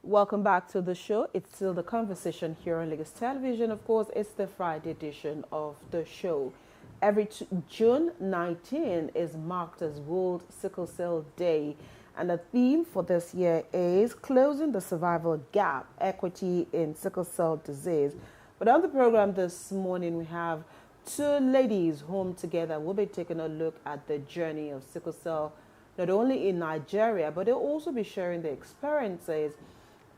Welcome back to the show. It's still the conversation here on Lagos Television. Of course, it's the Friday edition of the show. Every June 19 is marked as World Sickle Cell Day. And the theme for this year is Closing the Survival Gap, Equity in Sickle Cell Disease. But on the program this morning, we have two ladies home together. We'll be taking a look at the journey of sickle cell, not only in Nigeria, but they'll also be sharing their experiences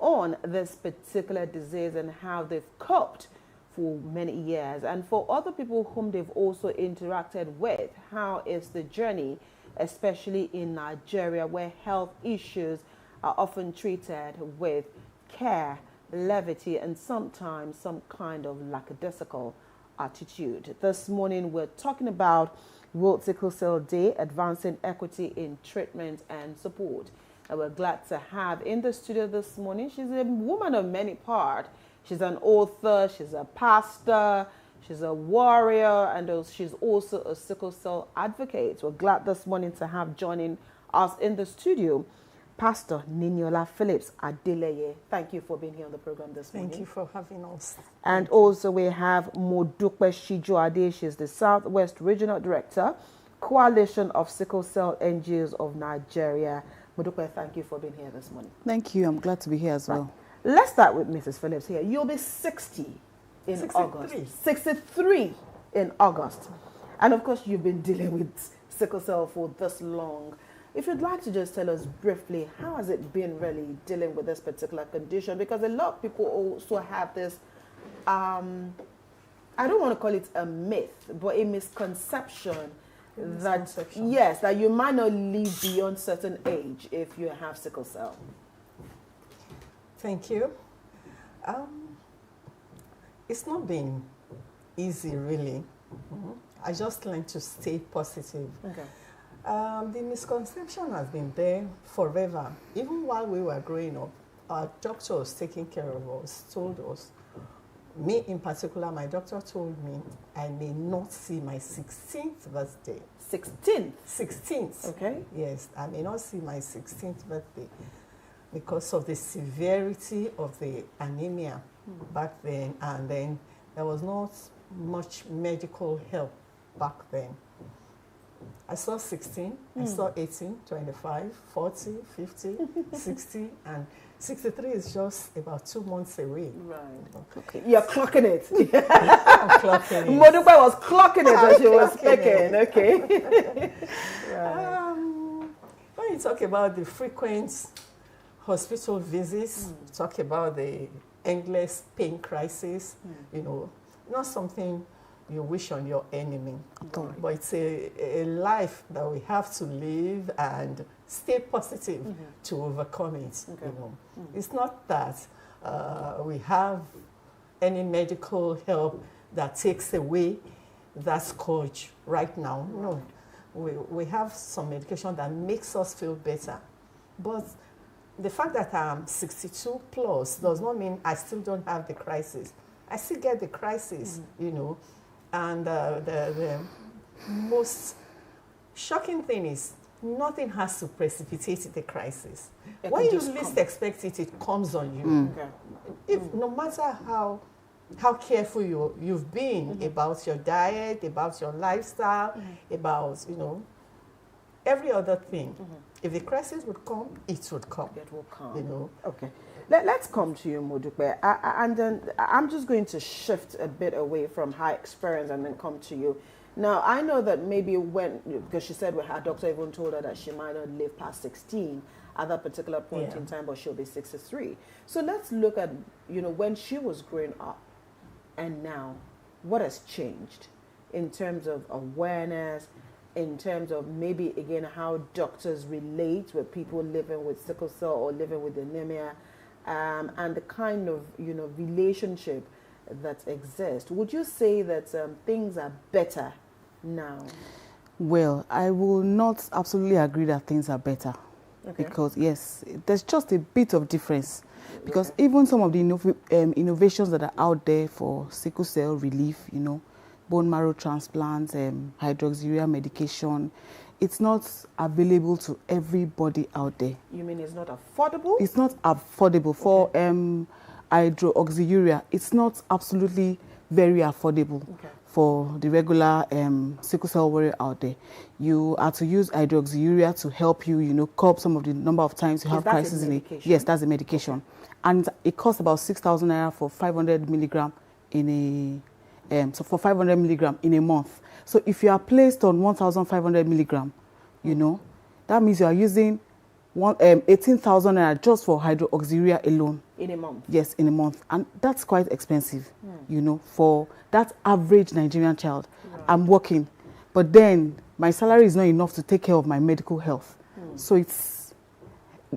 on this particular disease and how they've coped for many years. And for other people whom they've also interacted with, how is the journey, especially in Nigeria, where health issues are often treated with care, levity, and sometimes some kind of lackadaisical attitude. This morning, we're talking about World Sickle Cell Day, advancing equity in treatment and support. And we're glad to have in the studio this morning. She's a woman of many parts. She's an author, she's a pastor, she's a warrior, and she's also a sickle cell advocate. We're glad this morning to have joining us in the studio, Pastor Niniola Phillips Adeleye. Thank you for being here on the program this morning. Thank you for having us. And also we have Modupe Shijuade. She's the Southwest Regional Director, Coalition of Sickle Cell NGOs of Nigeria. Modupe, thank you for being here this morning. Thank you. I'm glad to be here as well. Let's start with Mrs. Phillips here. You'll be 60 in 63. August. 63 in August. And of course, you've been dealing with sickle cell for this long. If you'd like to just tell us briefly, how has it been really dealing with this particular condition? Because a lot of people also have this, I don't want to call it a myth, but a misconception that, yes, that you might not live beyond certain age if you have sickle cell. Thank you. It's not been easy, really. I just learned to stay positive. Okay. The misconception has been there forever. Even while we were growing up, our doctors taking care of us told us, me in particular, my doctor told me I may not see my 16th birthday. 16th? 16th. Okay. Yes, I may not see my 16th birthday because of the severity of the anemia back then, and then there was not much medical help back then. I saw 16, I saw 18, 25, 40, 50, 60, and 63 is just about 2 months away. Right. Okay. You're clocking it. I'm clocking it. Modupe was clocking it as she was speaking. Okay. Right. When you talk about the frequent hospital visits, talk about the endless pain crisis, you know, not something you wish on your enemy. But it's a life that we have to live and stay positive to overcome it. Okay. You know, it's not that we have any medical help that takes away that scourge right now. No, we have some medication that makes us feel better. But the fact that I'm 62 plus does not mean I still don't have the crisis. I still get the crisis, you know. And the most shocking thing is nothing has to precipitate the crisis. When you least expect it, it comes on you. Okay. If no matter how careful you've been about your diet, about your lifestyle, about, you know, every other thing, if the crisis would come, it would come. It will come. You know. Okay. Let's come to you, Modupe. And then I'm just going to shift a bit away from her experience and then come to you. Now, I know that maybe because she said her doctor even told her that she might not live past 16 at that particular point in time, but she'll be 63. So let's look at, you know, when she was growing up and now, what has changed in terms of awareness, in terms of maybe, again, how doctors relate with people living with sickle cell or living with anemia, and the kind of, you know, relationship that exists. Would you say that things are better now? Well, I will not absolutely agree that things are better. Okay. Because, yes, there's just a bit of difference. Because even some of the innovations that are out there for sickle cell relief, you know, bone marrow transplants, hydroxyurea medication, it's not available to everybody out there. You mean it's not affordable? It's not affordable. For hydroxyurea, it's not absolutely very affordable for the regular sickle cell warrior out there. You are to use hydroxyurea to help you, you know, curb some of the number of times you have crisis in it. Yes, that's a medication. And it costs about 6,000 naira for 500 milligram in a, so for 500 milligram in a month. So if you are placed on 1,500 milligram, you know, that means you are using 18,000 naira just for hydroxyurea alone. In a month? Yes, in a month. And that's quite expensive, you know, for that average Nigerian child. Right. I'm working, but then my salary is not enough to take care of my medical health. So it's,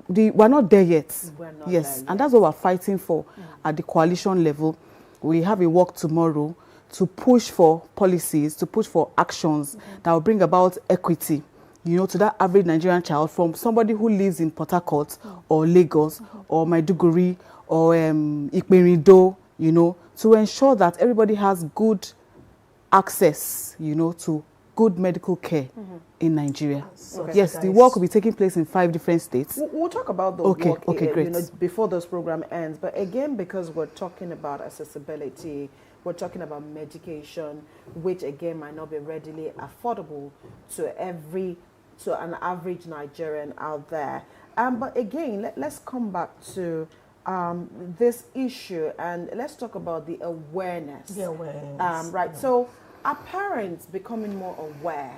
we're not there yet. We're not yes, there yet. And that's what we're fighting for at the coalition level. We have a work tomorrow to push for policies, to push for actions that will bring about equity, you know, to that average Nigerian child, from somebody who lives in Port Harcourt or Lagos or Maiduguri or Ikperindo, you know, to ensure that everybody has good access, you know, to good medical care in Nigeria. Yes, the work will be taking place in 5 different states. We'll talk about the work great. You know, before this program ends. But again, because we're talking about accessibility, we're talking about medication, which again might not be readily affordable to an average Nigerian out there. But again, let's come back to this issue, and let's talk about the awareness. The awareness. Right. So are parents becoming more aware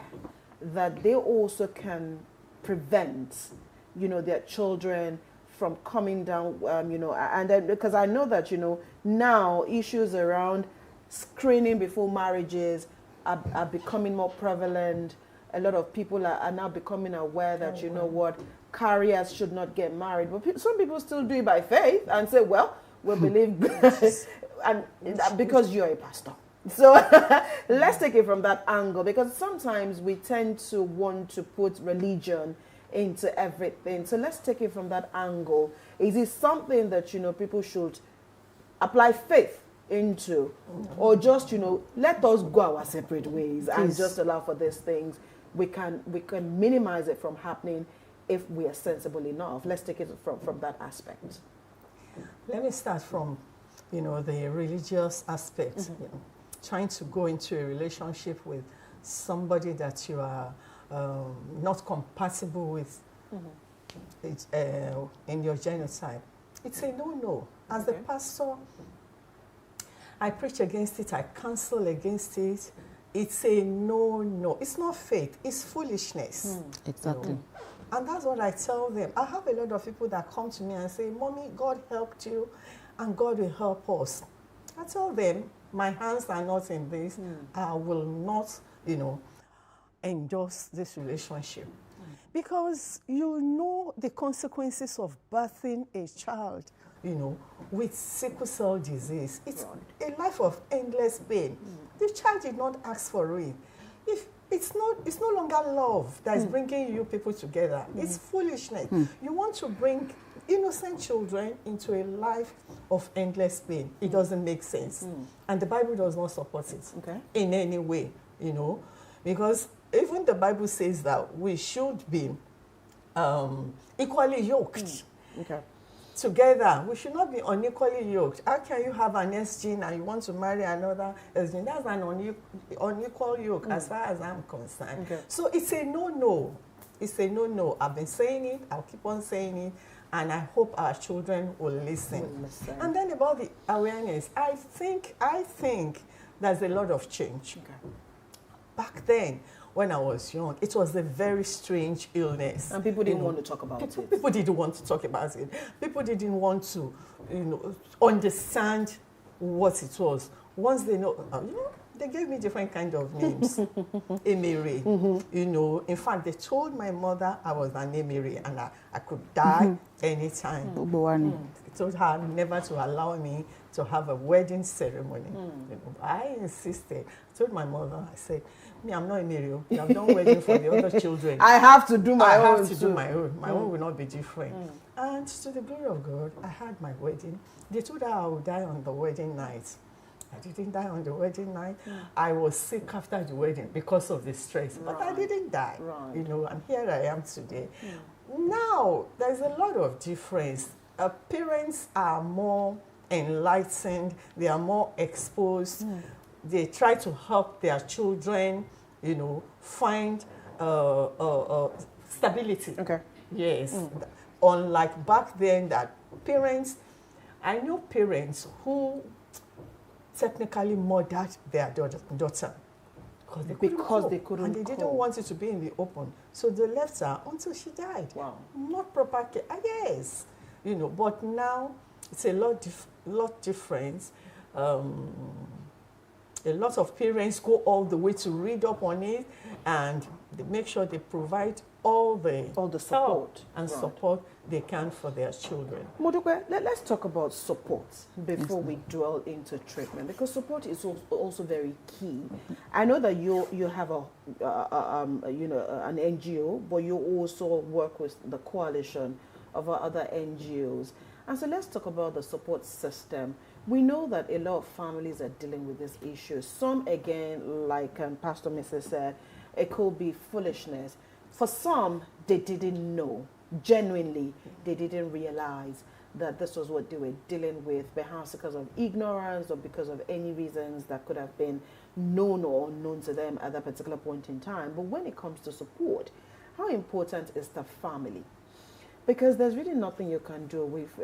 that they also can prevent, you know, their children from coming down, you know, and then, because I know that, you know, now issues around screening before marriages are becoming more prevalent. A lot of people are now becoming aware that, you know what, carriers should not get married. But some people still do it by faith and say, well, we believe, and because you're a pastor. So let's take it from that angle, because sometimes we tend to want to put religion into everything. So let's take it from that angle. Is it something that, you know, people should apply faith into, or just, you know, let us go our separate ways and just allow for these things? We can minimize it from happening if we are sensible enough. Let's take it from that aspect. Let me start from, you know, the religious aspect. You know, trying to go into a relationship with somebody that you are not compatible with in your genotype. It's a no-no. As the pastor, I preach against it, I counsel against it. It's a no-no. It's not faith, it's foolishness. Exactly. You know? And that's what I tell them. I have a lot of people that come to me and say, Mommy, God helped you and God will help us. I tell them, my hands are not in this. I will not, you know, endorse this relationship. Because you know the consequences of birthing a child, you know, with sickle cell disease. It's a life of endless pain. The child did not ask for it. If it's no longer love that is bringing you people together. It's foolishness. You want to bring innocent children into a life of endless pain. It doesn't make sense. And the Bible does not support it in any way, you know, because even the Bible says that we should be equally yoked together. We should not be unequally yoked. How can you have an S gene and you want to marry another S gene? That's an unequal yoke as far as I'm concerned. So it's a no-no. It's a no-no. I've been saying it. I'll keep on saying it. And I hope our children will listen. And then about the awareness, I think there's a lot of change. Back then, when I was young, it was a very strange illness. And people didn't want to talk about it. People didn't want to talk about it. People didn't want to, you know, understand what it was. Once they know, you know, they gave me different kind of names. Emiri, you know. In fact, they told my mother I was an Emiri and I could die anytime. They told her never to allow me to have a wedding ceremony. You know, I insisted. I told my mother, I said, me, I'm not Emiri. You have done wedding for the other children. I have to do my own. I have to do my own. My own will not be different. And to the glory of God, I had my wedding. They told her I would die on the wedding night. I didn't die on the wedding night. I was sick after the wedding because of the stress, but I didn't die. Right. You know, and here I am today. Now, there's a lot of difference. Parents are more enlightened. They are more exposed. They try to help their children, you know, find stability. Okay. Yes. Unlike back then that parents, I know parents who technically murdered their daughter because they couldn't and they didn't want it to be in the open. So they left her until she died. Wow. Not proper care. Yes. You know, but now it's a lot different. A lot of parents go all the way to read up on it, and they make sure they provide all the support and support they can for their children. Modukwe, let's talk about support before we dwell into treatment, because support is also very key. I know that you have an NGO, but you also work with the coalition of other NGOs. And so let's talk about the support system. We know that a lot of families are dealing with this issue. Some, again, like Pastor Mrs. said, it could be foolishness. For some, they didn't know. Genuinely, they didn't realize that this was what they were dealing with, perhaps because of ignorance or because of any reasons that could have been known or unknown to them at that particular point in time. But when it comes to support, how important is the family? Because there's really nothing you can do with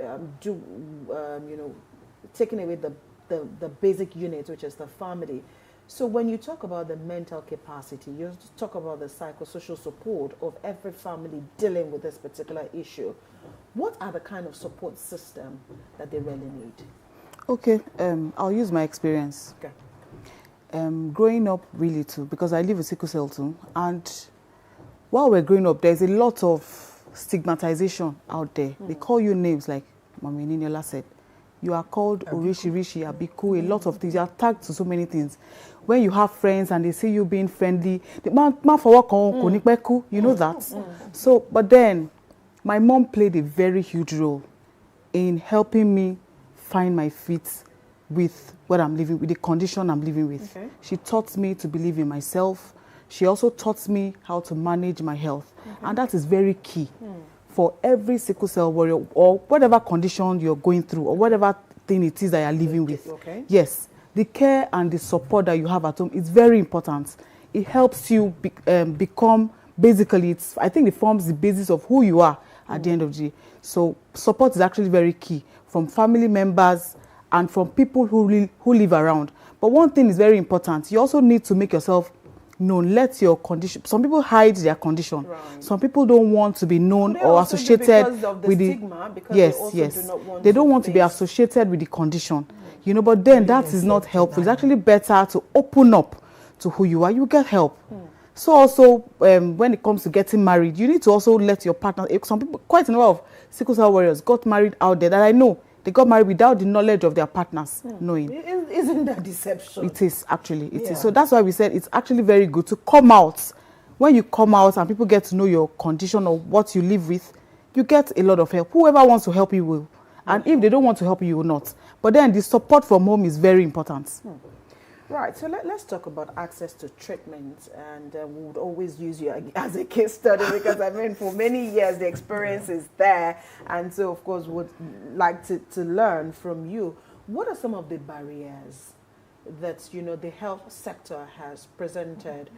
taking away the basic unit, which is the family. So when you talk about the mental capacity, you talk about the psychosocial support of every family dealing with this particular issue. What are the kind of support system that they really need? Okay, I'll use my experience. Okay. Growing up really too, because I live with sickle cell too, and while we're growing up, there's a lot of stigmatization out there. They call you names like Mami Niniola said. You are called Orishi, Abiku, a lot of things. You are tagged to so many things. When you have friends and they see you being friendly, you know that. So, but then, my mom played a very huge role in helping me find my feet with what I'm living with, the condition I'm living with. Okay. She taught me to believe in myself. She also taught me how to manage my health. And that is very key. For every sickle cell warrior or whatever condition you're going through or whatever thing it is that you're living with. Okay. Yes, the care and the support that you have at home is very important. It helps you become, basically, I think it forms the basis of who you are at the end of the day. So support is actually very key from family members and from people who live around. But one thing is very important. You also need to make yourself known. Let your condition. Some people hide their condition. Right. Some people don't want to be known or associated with the stigma, because they don't want to be associated with the condition. You know, but then that is not helpful. It's actually better to open up to who you are. You get help. So also, when it comes to getting married, you need to also let your partner. Some people, quite a lot of sickle cell warriors, got married out there that I know. They got married without the knowledge of their partners knowing. Isn't that deception? It is, actually. It is. So that's why we said it's actually very good to come out. When you come out and people get to know your condition or what you live with, you get a lot of help. Whoever wants to help you will. And if they don't want to help you, you will not. But then the support from home is very important. Right, so let's talk about access to treatment, and we would always use you as a case study because, I mean, for many years the experience is there, and so of course would like to learn from you. What are some of the barriers that, you know, the health sector has presented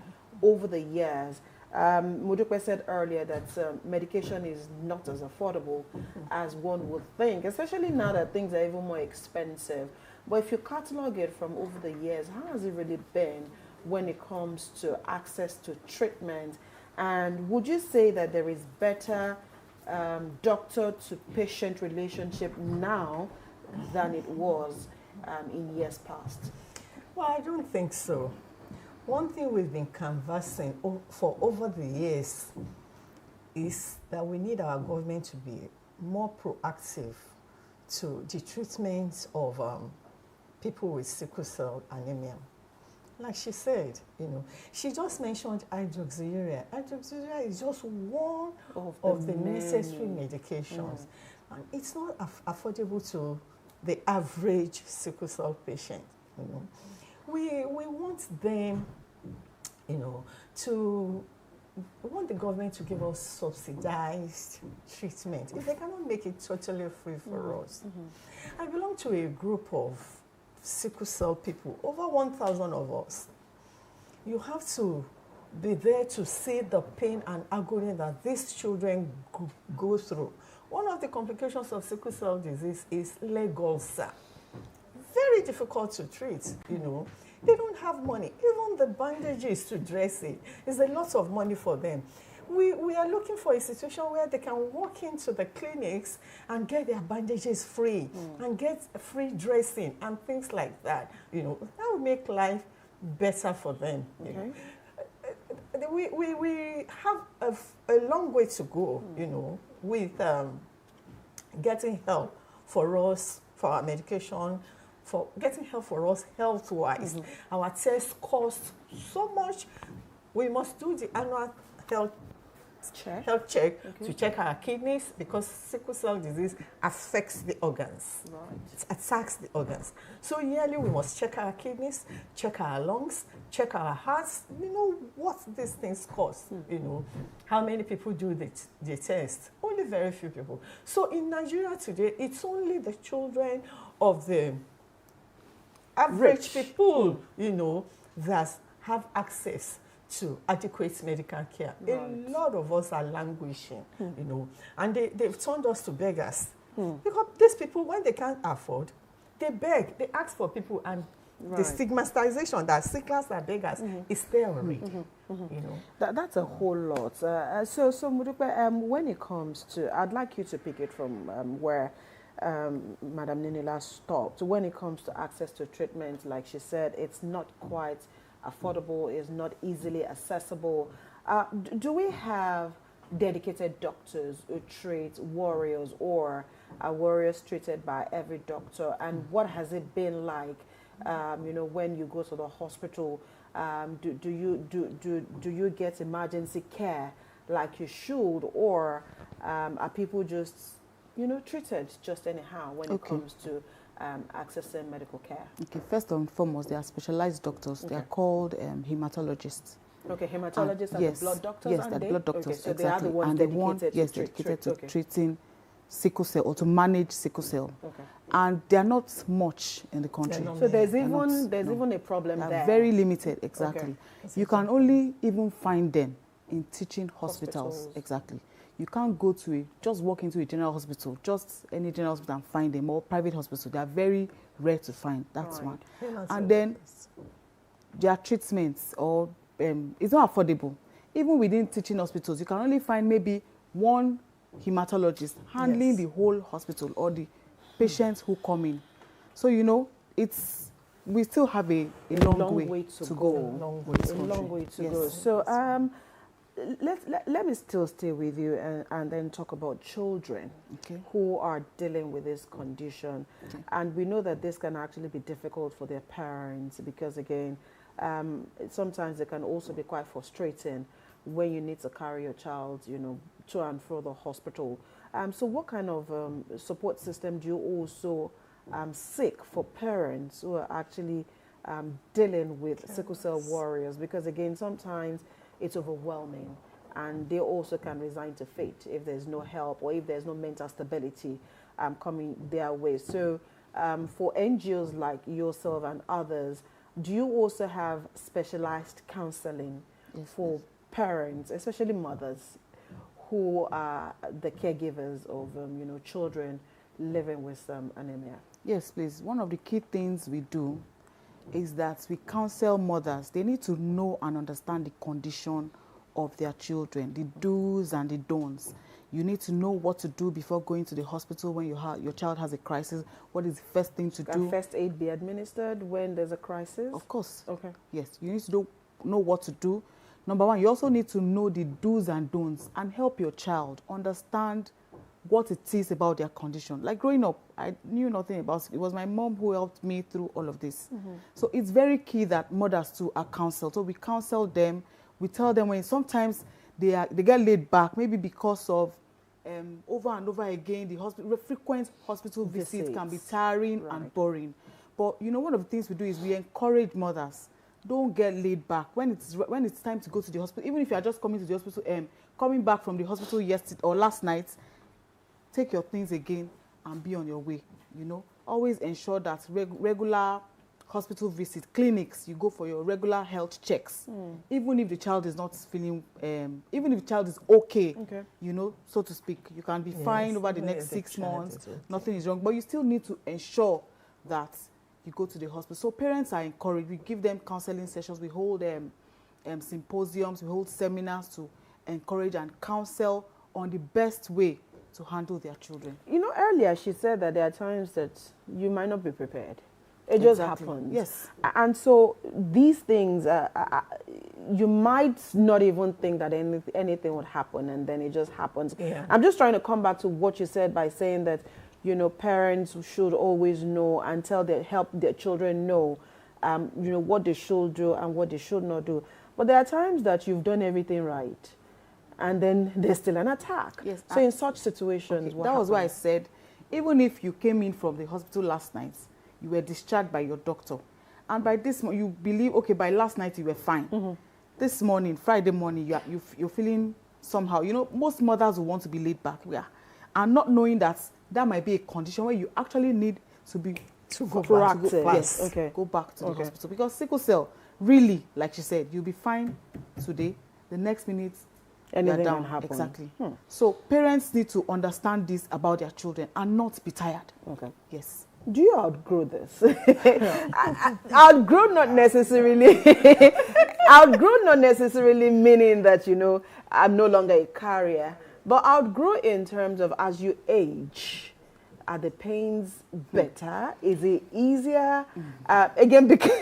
over the years? Modukwe said earlier that medication is not as affordable as one would think, especially now that things are even more expensive. But if you catalog it from over the years, how has it really been when it comes to access to treatment? And would you say that there is better doctor-to-patient relationship now than it was in years past? Well, I don't think so. One thing we've been canvassing for over the years is that we need our government to be more proactive to the treatment of people with sickle cell anemia. Like she said, you know, she just mentioned hydroxyurea. Hydroxyurea is just one of the necessary medications. And it's not affordable to the average sickle cell patient. You know, we want them, you know, we want the government to give us subsidized treatment if they cannot make it totally free for us. I belong to a group of sickle cell people, over 1,000 of us. You have to be there to see the pain and agony that these children go through. One of the complications of sickle cell disease is leg ulcer. Very difficult to treat, you know. They don't have money. Even the bandages to dress it is a lot of money for them. We are looking for a situation where they can walk into the clinics and get their bandages free and get free dressing and things like that. You know, that will make life better for them. You know. We have a long way to go, you know, with getting help for us, for our medication, for getting help for us health-wise. Our tests cost so much. We must do the annual health check to check our kidneys, because sickle cell disease affects the organs. Right. It attacks the organs. So yearly we must check our kidneys, check our lungs, check our hearts. You know what these things cost. You know, how many people do the test? Only very few people. So in Nigeria today, it's only the children of the average people, you know, that have access to adequate medical care. Right. A lot of us are languishing, you know, and they've turned us to beggars. Because these people, when they can't afford, they beg, they ask for people, and the stigmatization that sicklers are beggars is there already, you know. That's a whole lot. So Mudupe, when it comes to, I'd like you to pick it from where Madam Ninila stopped. When it comes to access to treatment, like she said, it's not quite affordable, is not easily accessible. Do we have dedicated doctors who treat warriors, or are warriors treated by every doctor? And what has it been like, you know, when you go to the hospital? Do you get emergency care like you should, or are people just, you know, treated just anyhow when it comes to accessing medical care? Okay, first and foremost, they are specialized doctors. They are called hematologists. Okay, hematologists are the blood doctors? Yes, they're blood doctors, okay, so exactly. they are the ones dedicated to treating sickle cell, or to manage sickle cell. Okay. And they are not much in the country. So there's even a problem there. They're very limited, exactly. Okay. You can only even find them in teaching hospitals. Exactly. You can't go to just walk into a general hospital, just any general hospital, and find them, or private hospital. They are very rare to find. That's one. And then their treatments, or it's not affordable. Even within teaching hospitals, you can only find maybe one hematologist handling the whole hospital, or the patients who come in. So, you know, we still have a long way to go. A long way to go. So let me still stay with you and then talk about children who are dealing with this condition. And we know that this can actually be difficult for their parents, because again, sometimes it can also be quite frustrating when you need to carry your child, you know, to and fro the hospital. So what kind of support system do you also seek for parents who are actually dealing with sickle cell warriors? Because again, sometimes it's overwhelming, and they also can resign to fate if there's no help, or if there's no mental stability coming their way. So for NGOs like yourself and others, do you also have specialized counseling for parents, especially mothers, who are the caregivers of you know, children living with anemia? Yes, please. One of the key things we do is that we counsel mothers. They need to know and understand the condition of their children, the do's and the don'ts. You need to know what to do before going to the hospital when your child has a crisis. What is the first thing to do? Can first aid be administered when there's a crisis? Of course. Okay. Yes, you need to know what to do. Number one, you also need to know the do's and don'ts and help your child understand what it is about their condition. Like growing up, I knew nothing about it. It was my mom who helped me through all of this. So it's very key that mothers too are counseled. So we counsel them. We tell them when sometimes they get laid back, maybe because of over and over again, the frequent hospital visits can be tiring and boring. But you know, one of the things we do is we encourage mothers. Don't get laid back when it's time to go to the hospital. Even if you are just coming to the hospital, coming back from the hospital yesterday or last night, take your things again and be on your way. You know, always ensure that regular hospital visits, clinics, you go for your regular health checks. Even if the child is not feeling, even if the child is okay, you know, so to speak, you can be fine over the next 6 months. Nothing is wrong, but you still need to ensure that you go to the hospital. So parents are encouraged. We give them counseling sessions. We hold symposiums. We hold seminars to encourage and counsel on the best way to handle their children. You know, earlier she said that there are times that you might not be prepared. It just happens. Yes. And so these things, you might not even think that anything would happen, and then it just happens. Yeah. I'm just trying to come back to what you said by saying that, you know, parents should always know and help their children know, you know, what they should do and what they should not do. But there are times that you've done everything right, and then there's still an attack. Yes. So in such situations, that was why I said, even if you came in from the hospital last night, you were discharged by your doctor, and by this morning you believe, okay, by last night you were fine. This morning, Friday morning, you're feeling somehow. You know, most mothers will want to be laid back, and not knowing that might be a condition where you actually need to be go proactive. back. Yes, go back to the hospital, because sickle cell, really, like she said, you'll be fine today. The next minute, anything down. can happen. Exactly. So parents need to understand this about their children and not be tired. Okay. Yes. Do you outgrow this? Outgrow not necessarily. Outgrow not necessarily meaning that, you know, I'm no longer a carrier, but outgrow in terms of as you age. Are the pains better? Is it easier? Again, because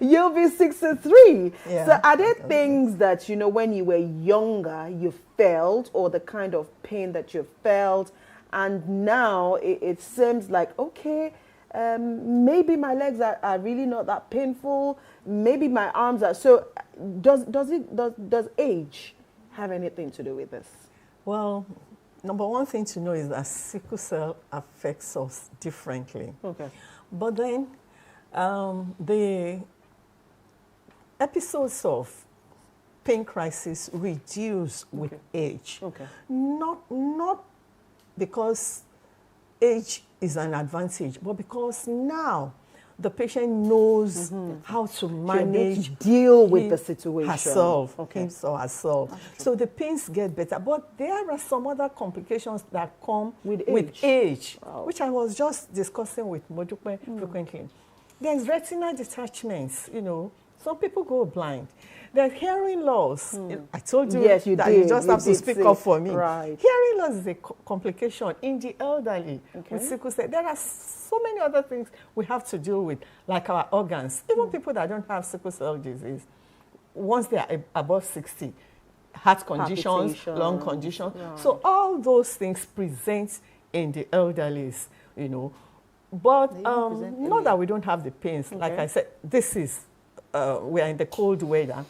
you'll be 63. Yeah. So are there things that, you know, when you were younger, you felt, or the kind of pain that you felt, and now it seems like, okay, maybe my legs are really not that painful. Maybe my arms are. So does age have anything to do with this? Well, number one thing to know is that sickle cell affects us differently. Okay. But then the episodes of pain crisis reduce with age. Okay. Not because age is an advantage, but because now the patient knows how to manage, deal with the situation herself, okay. him or herself. So the pains get better. But there are some other complications that come with age, which I was just discussing with Modupe frequently. There's retinal detachments, you know. Some people go blind. There's hearing loss. I told you yes, you that did. you just have to speak up for me. Right. Hearing loss is a complication in the elderly with sickle cell. There are so many other things we have to deal with, like our organs. Even people that don't have sickle cell disease, once they are above 60, heart conditions, lung conditions. Right. So all those things present in the elderlies, you know. But not that we don't have the pains. Okay. Like I said, this is, we are in the cold weather.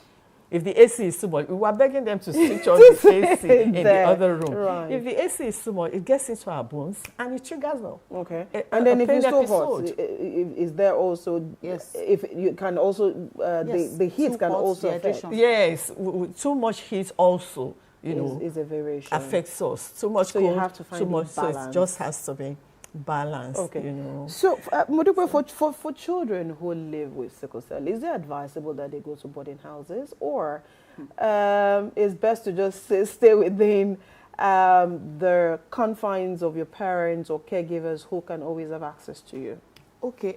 If the AC is too much, we were begging them to switch on the AC in the other room. Right. If the AC is too much, it gets into our bones and it triggers them. Okay. And then if it's too hot, is there also, if you can also, the heat can also affect? Yes, too much heat also, you know, is a variation. Affects us. Too much so cold, you have to find too much, balance. so it just has to be balanced, okay. You know. So, Modupe, for children who live with sickle cell, is it advisable that they go to boarding houses, or it's best to just stay within the confines of your parents or caregivers who can always have access to you? Okay,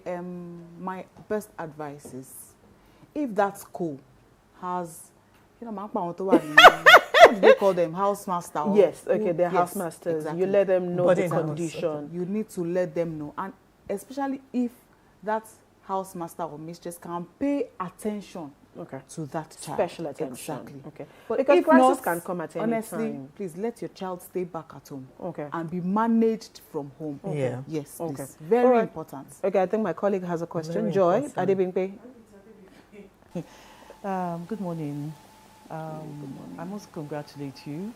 my best advice is, if that school has, you know, what do they call them? Housemaster? Yes, okay, they're housemasters. Exactly. You let them know the condition. You need to let them know. And especially if that housemaster or mistress can pay attention to that child. Special attention. Exactly. Okay. But because crisis can come at any honestly, time. please let your child stay back at home. Okay. And be managed from home. Okay. Yeah. Yes, please. Okay. Very important. Okay, I think my colleague has a question. Very Joy, important. Adebimpe. Good morning. I must congratulate you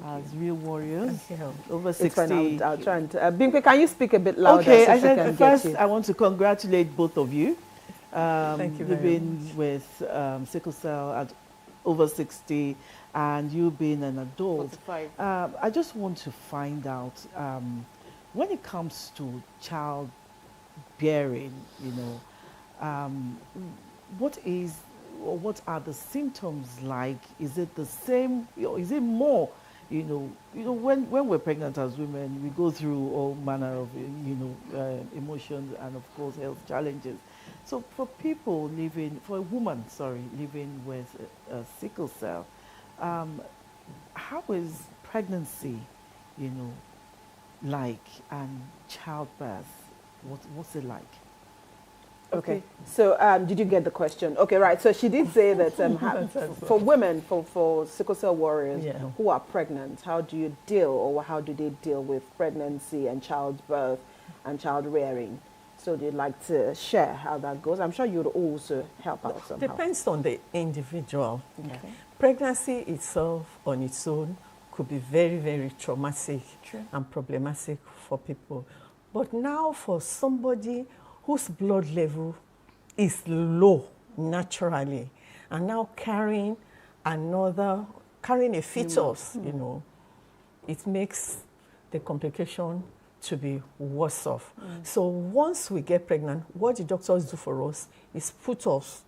as real warriors. Thank you. Over It's fine. 60. I'll try and... Bimpe, can you speak a bit louder? Okay, so I she said can first get you? I want to congratulate both of you. Thank you very Living with sickle cell at over 60 and you being an adult. 45. I just want to find out, when it comes to childbearing, what is or what are the symptoms like? Is it the same or is it more? When we're pregnant as women, we go through all manner of emotions and of course health challenges. So for a woman living with sickle cell, how is pregnancy, like, and childbirth? What's it like? Okay. So did you get the question? Okay, right. So she did say that for women, for sickle cell warriors who are pregnant, how do you deal or how do they deal with pregnancy and childbirth and child rearing? So they'd like to share how that goes. I'm sure you'd also help out somehow. Depends on the individual. Okay. Pregnancy itself on its own could be very, very traumatic and problematic for people. But now for somebody whose blood level is low naturally, and now carrying a fetus, it makes the complication to be worse off. So once we get pregnant, what the doctors do for us is put us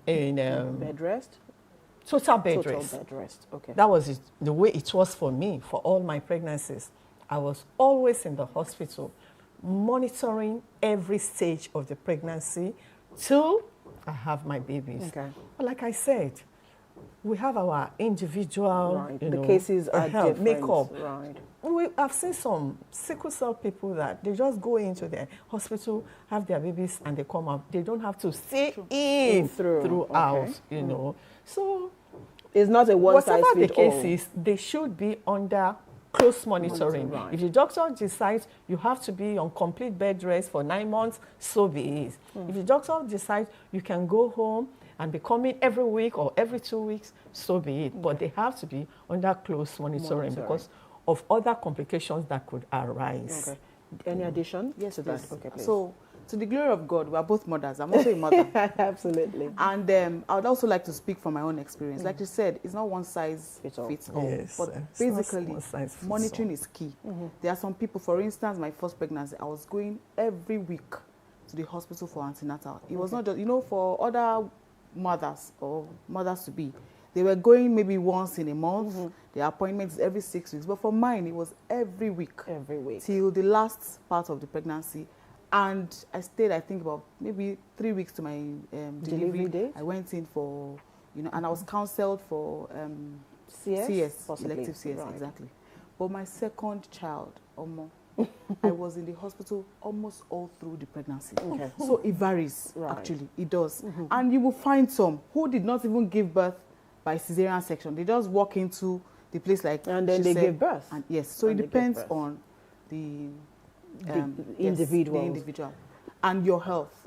in bed rest? Total bed Total rest. bed rest, okay. That was the way it was for me, for all my pregnancies. I was always in the hospital, monitoring every stage of the pregnancy till I have my babies. Okay. But like I said, we have our individual, the cases are different. makeup. Right. I've seen some sickle cell people that they just go into the hospital, have their babies, and they come out. They don't have to stay in throughout, So it's not a one-size-fits-all. Whatever the case is, they should be under close monitoring. Right. If the doctor decides you have to be on complete bed rest for 9 months, so be it. If the doctor decides you can go home and be coming every week or every 2 weeks, so be it. But they have to be under close monitoring because of other complications that could arise. Okay. Any addition? Yes, to please. that? Okay, please. So, to the glory of God, we are both mothers. I'm also a mother. Absolutely. And I would also like to speak from my own experience. Like you said, it's not one size fits all. Yes, but basically, monitoring is key. There are some people, for instance, my first pregnancy, I was going every week to the hospital for antenatal. It was not just, for other mothers or mothers-to-be, they were going maybe once in a month. The appointments every 6 weeks. But for mine, it was every week. Every week. Till the last part of the pregnancy. And I stayed, I think, about maybe 3 weeks to my delivery date. I went in for, and I was counseled for CS, possibly. Elective CS, exactly. But my second child, I was in the hospital almost all through the pregnancy. Okay. So it varies, actually. It does. And you will find some who did not even give birth by cesarean section. They just walk into the place and then they give birth. And yes, so it depends on the individual. The individual. And your health.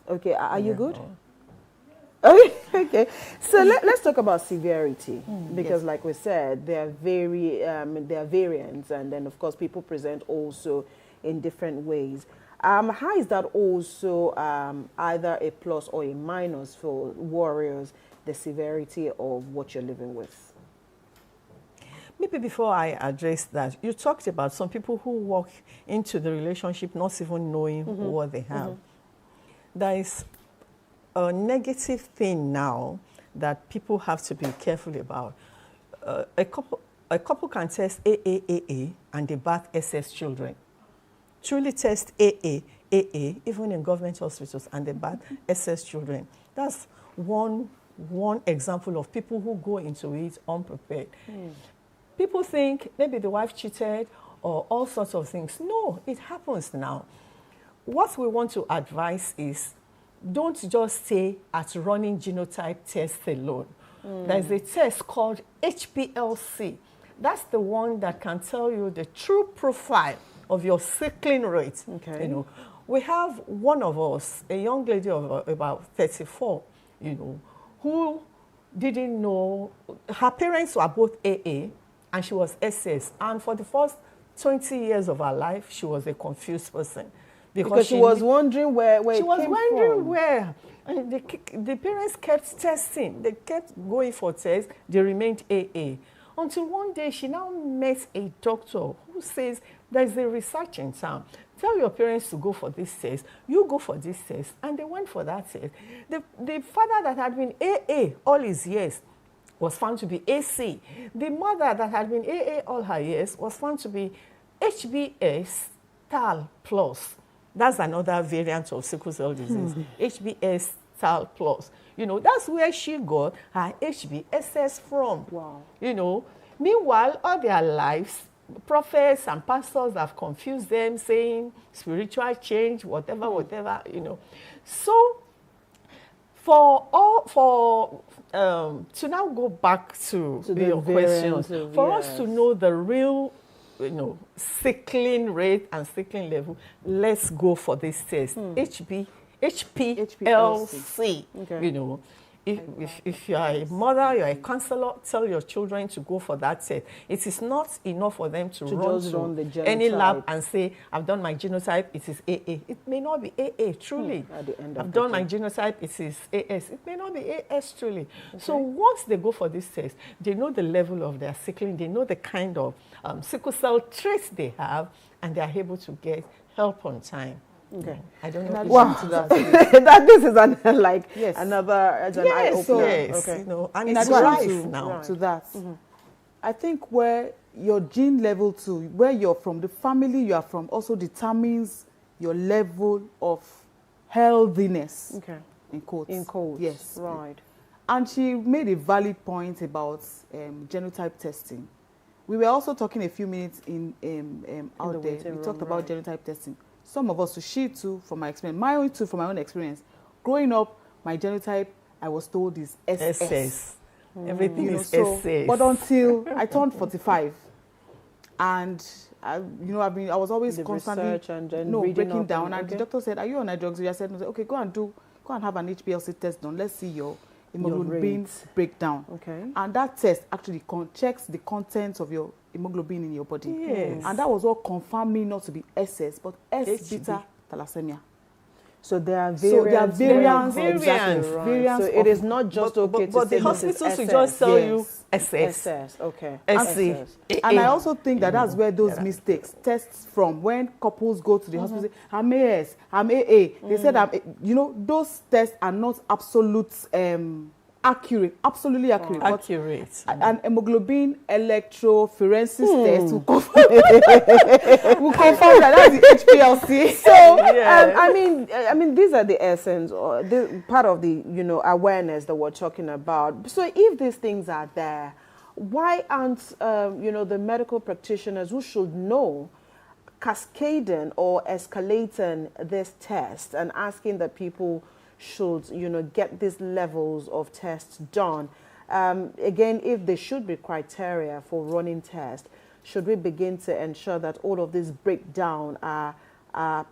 Okay, are you good? Okay. So let's talk about severity because, like we said, there are variants, and then of course people present also in different ways. How is that also either a plus or a minus for warriors? The severity of what you're living with. Maybe before I address that, you talked about some people who walk into the relationship not even knowing what they have. There is a negative thing now that people have to be careful about. A couple can test AAAA and they birth SS children. Truly test AA, even in government hospitals, and they birth SS children. That's one example of people who go into it unprepared. People think maybe the wife cheated or all sorts of things. No, it happens now. What we want to advise is don't just stay at running genotype tests alone. There's a test called HPLC. That's the one that can tell you the true profile of your sickling rate. Okay. We have one of us, a young lady of about 34, who didn't know. Her parents were both AA, and she was SS. And for the first 20 years of her life, she was a confused person. Because she was wondering where she it was came wondering from. where. And the parents kept testing. They kept going for tests. They remained AA. Until one day, she now met a doctor who says, there's a research in town. Tell your parents to go for this test. You go for this test. And they went for that test. The father that had been AA all his years was found to be AC. The mother that had been AA all her years was found to be HBS TAL plus. That's another variant of sickle cell disease. HBS TAL plus. You know, that's where she got her HBSS from. Wow. You know, meanwhile, all their lives, prophets and pastors have confused them, saying spiritual change, whatever, you know. So, to now go back to your questions, for us to know the real, you know, sickling rate and sickling level, let's go for this test. HPLC. Okay. You know, if you are a mother, you are a counselor, tell your children to go for that test. It is not enough for them to run to any lab and say, I've done my genotype, it is AA. It may not be AA, truly. At the end of I've done my genotype, it is AS. It may not be AS, truly. Okay. So once they go for this test, they know the level of their sickling, they know the kind of sickle cell traits they have, and they are able to get help on time. Okay. I don't know. Wow. That this is another eye opener. Yes. Okay. You know, and In it's addition rife now. to that, I think where your gene level too, where you're from, the family you are from, also determines your level of healthiness. Okay. In quotes. In quotes. Yes. Right. And she made a valid point about genotype testing. We were also talking a few minutes out there. We talked about genotype testing. Some of us, she too, from my experience, from my own experience, growing up, my genotype, I was told is SS. Everything is SS. But until I turned 45, and I was always constantly breaking down. And the doctor said, "Are you on drugs?" I said, "Okay, go and have an HbA1c test done. Let's see your hemoglobin breakdown." Okay. And that test actually checks the contents of your hemoglobin in your body. Yes. And that was what confirmed me not to be SS, but S-beta thalassemia. So there are variants. Exactly. Right. Variants. So it is not just but the hospitals will just tell you SS. Okay. SS. And I also think that's where those mistakes tests from when couples go to the hospital. Say, I'm AS, I'm AA. They said, those tests are not absolutely accurate. Accurate. An hemoglobin electrophoresis test will confirm that that's the HPLC. So, I mean, these are the essence or the part of the awareness that we're talking about. So, if these things are there, why aren't the medical practitioners who should know cascading or escalating this test and asking that people should, get these levels of tests done? Again, if there should be criteria for running tests, should we begin to ensure that all of these breakdown are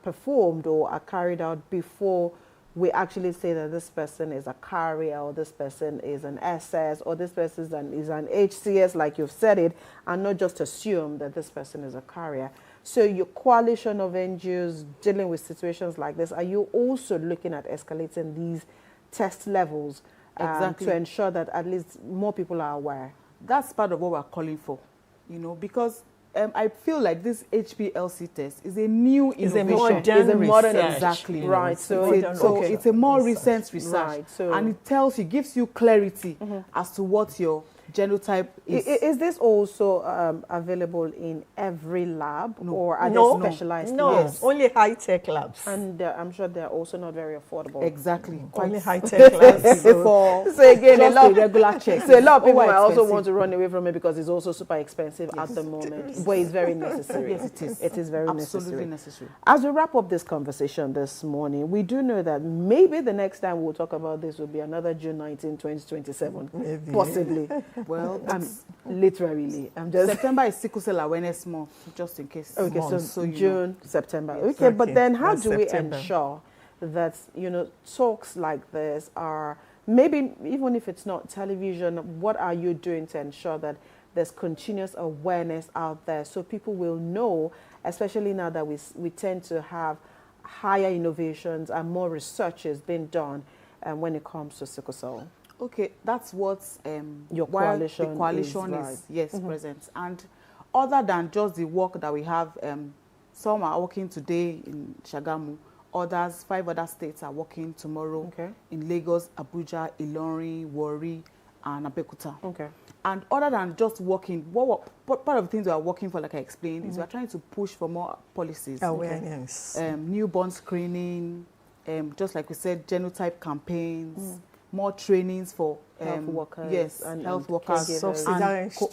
performed or are carried out before we actually say that this person is a carrier, or this person is an SS, or this person is an HCS, like you've said it, and not just assume that this person is a carrier? So your coalition of NGOs dealing with situations like this, are you also looking at escalating these test levels to ensure that at least more people are aware? That's part of what we're calling for, because I feel like this HPLC test is a new innovation. It's a modern exactly. Right. So it's a more recent research. Right. So and it gives you clarity as to what your genotype is. Is this also available in every lab, or are they specialized? No, yes. Only high-tech labs. And I'm sure they're also not very affordable. Exactly. Only high-tech labs. So again, a lot of regular checks. So a lot of people might also want to run away from it because it's also super expensive at the moment. But it's very necessary. Yes, it is. It is very absolutely necessary. As we wrap up this conversation this morning, we do know that maybe the next time we'll talk about this will be another June 19, 2027. Maybe. Possibly. Well, literally. September is Sickle Cell Awareness Month, just in case. Okay, so June, September. Yes, okay, but then how that's do September. we ensure that talks like this are maybe even if it's not television, what are you doing to ensure that there's continuous awareness out there so people will know, especially now that we tend to have higher innovations and more research is being done when it comes to sickle cell? Okay, that's what Your while coalition the coalition is, is yes, present. And other than just the work that we have, some are working today in Shagamu, others, 5 other states are working tomorrow in Lagos, Abuja, Ilorin, Warri, and Abeokuta. Okay. And other than just working, what part of the things we are working for, like I explained, is we are trying to push for more policies. Awareness. Newborn screening, just like we said, genotype campaigns, more trainings for health workers. Yes, and health workers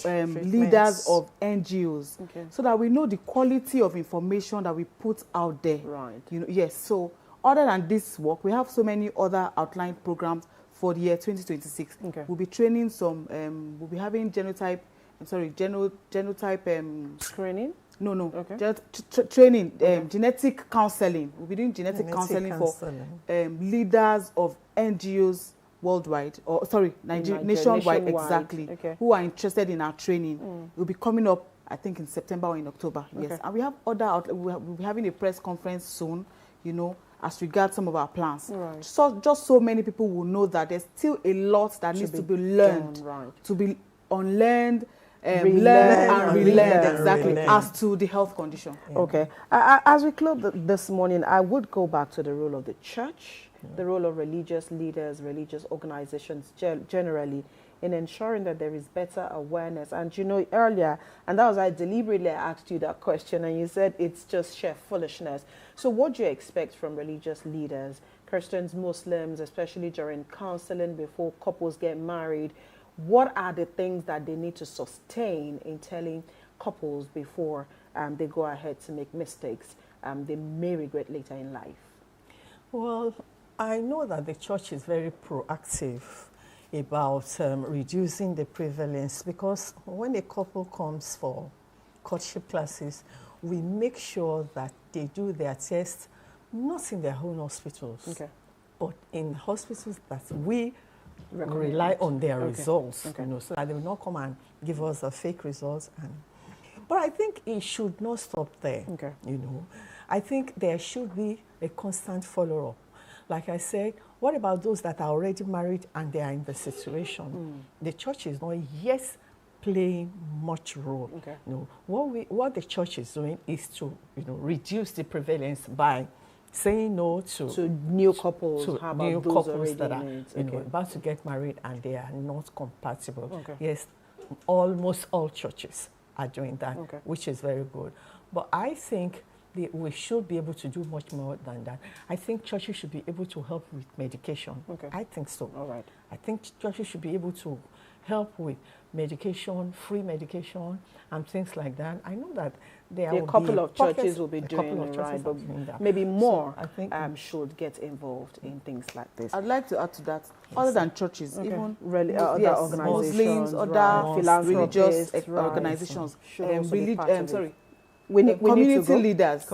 and leaders of NGOs, Okay. so that we know the quality of information that we put out there. Right. You know, yes. So other than this work, we have so many other outlined programs for the year 2026. Okay. We'll be training some. We'll be having genotype. Genotype. Screening? No. Okay. Training. Genetic counseling. We'll be doing genetic counseling for leaders of NGOs worldwide, or sorry, nationwide, exactly, who are interested in our training. We'll be coming up, I think, in September or in October. Yes, and we have other. We'll be having a press conference soon. You know, as regards some of our plans. Right. So just so many people will know that there's still a lot that needs to be learned, to be unlearned, learned and relearned, exactly, as to the health condition. Yeah. Okay. As we close this morning, I would go back to the role of the church, the role of religious leaders, religious organizations generally, in ensuring that there is better awareness. And you know, earlier, and that was I deliberately asked you that question, and you said it's just sheer foolishness. So what do you expect from religious leaders, Christians, Muslims, especially during counseling before couples get married? What are the things that they need to sustain in telling couples before they go ahead to make mistakes they may regret later in life? Well, I know that the church is very proactive about reducing the prevalence, because when a couple comes for courtship classes, we make sure that they do their tests not in their own hospitals, but in hospitals that we rely on their results, you know, so that they will not come and give us a fake results. But I think it should not stop there. You know, I think there should be a constant follow-up. Like I said, what about those that are already married and they are in the situation? The church is not yet playing much role. You know, what the church is doing is to, you know, reduce the prevalence by saying no to new couples, that are you know, about to get married and they are not compatible. Yes, almost all churches are doing that, which is very good. But I think we should be able to do much more than that. I think churches should be able to help with medication. I think so. All right. I think churches should be able to help with medication, free medication, and things like that. I know that there a couple of churches will be doing it, right? But maybe more, so I think should get involved in things like this. I'd like to add to that. Other than churches, even other organizations, Muslims, other religious organizations, community leaders.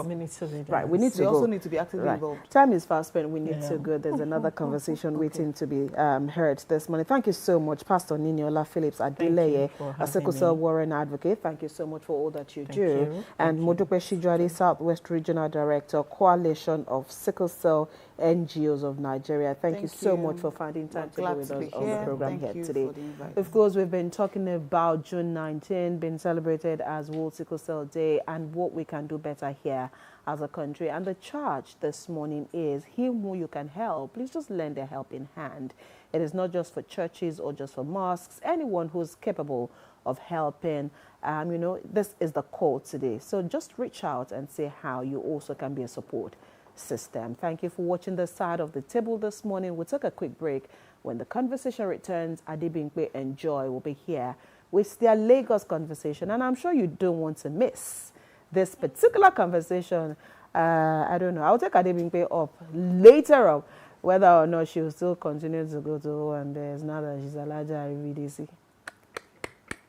Right, we need to They go. also need to be actively involved. Time is fast spent. We need to go. There's another conversation waiting to be heard this morning. Thank you so much, Pastor Niniola Phillips Adeleye, a sickle cell warrior advocate. Thank you so much for all that you do. And Modupe Shijwade, Southwest Regional Director, Coalition of Sickle Cell NGOs of Nigeria. Thank you so much for finding time to be with us on the program here today. Of course, we've been talking about June 19 being celebrated as World Sickle Cell Day and what we can do better here as a country. And the charge this morning is, him who you can help, please just lend a helping hand. It is not just for churches or just for mosques. Anyone who's capable of helping, you know, this is the call today. So just reach out and say how you also can be a support system. Thank you for watching this side of the table this morning. We'll take a quick break. When the conversation returns, Adebimpe and Joy will be here with their Lagos conversation. And I'm sure you don't want to miss this particular conversation. I don't know. I'll take Adebimpe up later on, whether or not she will still continue to go to OMBS now that she's a larger IVDC.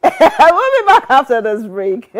I will be back after this break.